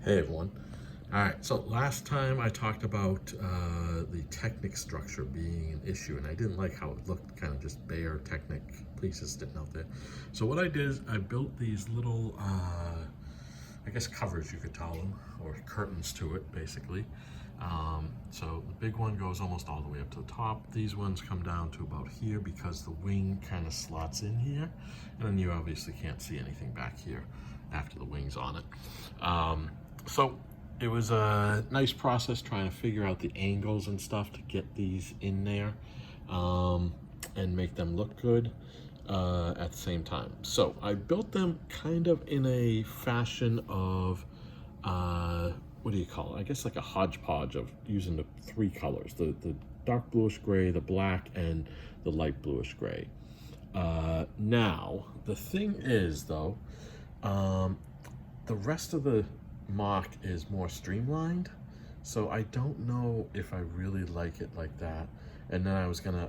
Hey everyone. All right, so last time I talked about the Technic structure being an issue, and I didn't like how it looked, kind of just bare Technic pieces sitting out there. So what I did is I built these little, I guess covers you could call them, or curtains to it, basically. So the big one goes almost all the way up to the top. These ones come down to about here because the wing kind of slots in here, and then you obviously can't see anything back here after the wing's on it. So it was a nice process trying to figure out the angles and stuff to get these in there and make them look good at the same time. So I built them kind of in a fashion of, what do you call it? I guess like a hodgepodge of using the three colors, the dark bluish gray, the black, and the light bluish gray. Now, the thing is though, the rest of the MOC is more streamlined, so I don't know if I really like it like that. And then I was gonna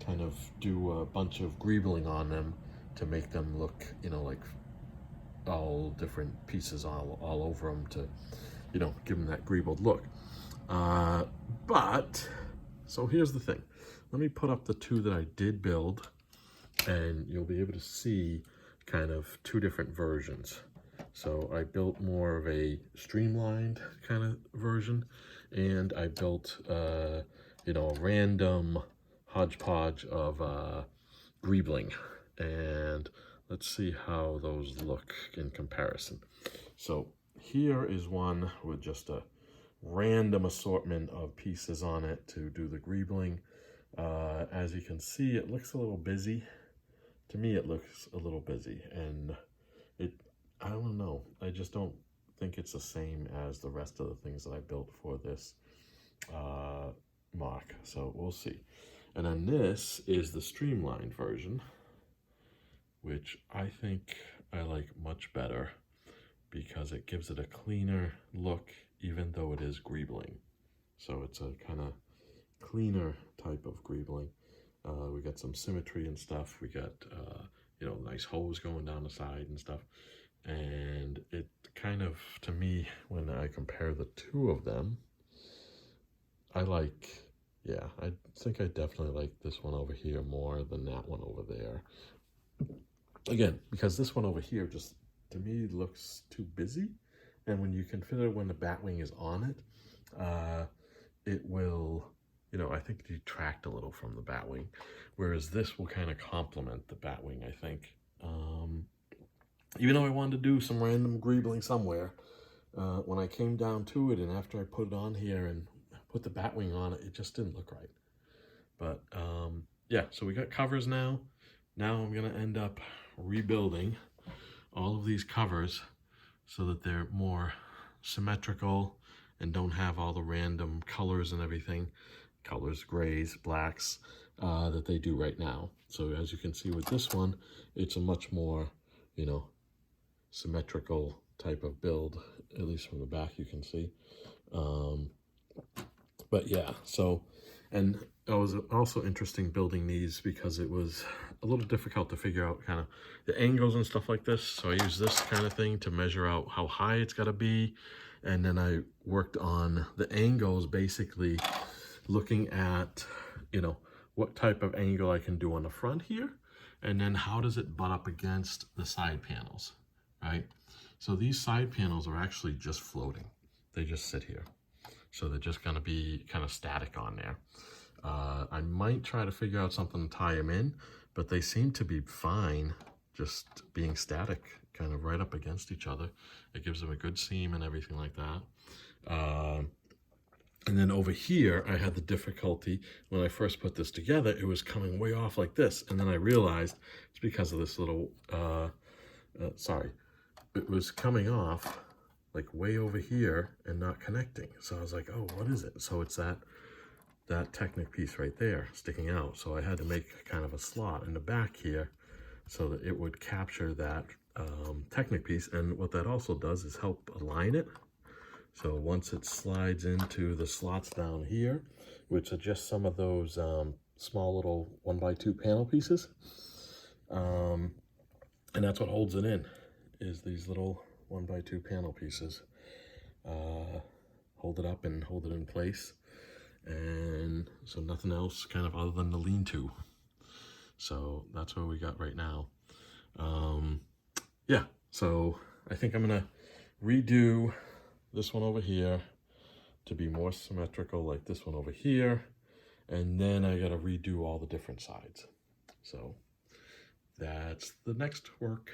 kind of do a bunch of greebling on them to make them look, you know, like all different pieces all over them to, you know, give them that greebled look. But so here's the thing. Let me put up the two that I did build, and you'll be able to see kind of two different versions. So I built more of a streamlined kind of version, and I built, you know, a random hodgepodge of greebling. And let's see how those look in comparison. So here is one with just a random assortment of pieces on it to do the greebling. As you can see, it looks a little busy. To me, it looks a little busy, and I don't know. I just don't think it's the same as the rest of the things that I built for this MOC. So we'll see. And then this is the streamlined version, which I think I like much better because it gives it a cleaner look, even though it is greebling. So it's a kind of cleaner type of greebling. We got some symmetry and stuff. We got, you know, nice hose going down the side and stuff. And it kind of, to me, when I compare the two of them, I like, yeah, I think I definitely like this one over here more than that one over there. Again, because this one over here just, to me, looks too busy. And when you consider when the Batwing is on it, it will, you know, I think detract a little from the Batwing. Whereas this will kind of complement the Batwing, I think. Even though I wanted to do some random greebling somewhere, when I came down to it and after I put it on here and put the Batwing on it, it just didn't look right. But yeah, so we got covers now. Now I'm gonna end up rebuilding all of these covers so that they're more symmetrical and don't have all the random colors and everything, colors, grays, blacks, that they do right now. So as you can see with this one, it's a much more, you know, symmetrical type of build, at least from the back you can see. But yeah, so, and it was also interesting building these because it was a little difficult to figure out kind of the angles and stuff like this. So I used this kind of thing to measure out how high it's got to be. And then I worked on the angles, basically looking at, you know, what type of angle I can do on the front here. And then how does it butt up against the side panels, right? So these side panels are actually just floating. They just sit here. So they're just gonna be kind of static on there. I might try to figure out something to tie them in, but they seem to be fine just being static, kind of right up against each other. It gives them a good seam and everything like that. And then over here, I had the difficulty when I first put this together, it was coming way off like this. And then I realized it's because of this little, sorry, it was coming off like way over here and not connecting. So I was like, oh, what is it? So it's that Technic piece right there sticking out. So I had to make kind of a slot in the back here so that it would capture that Technic piece. And what that also does is help align it. So once it slides into the slots down here, which are just some of those small little 1x2 panel pieces, and that's what holds it in, is these little 1x2 panel pieces. Hold it up and hold it in place. And so nothing else kind of other than the lean-to. So that's what we got right now. Yeah, so I think I'm gonna redo this one over here to be more symmetrical like this one over here. And then I gotta redo all the different sides. So that's the next work.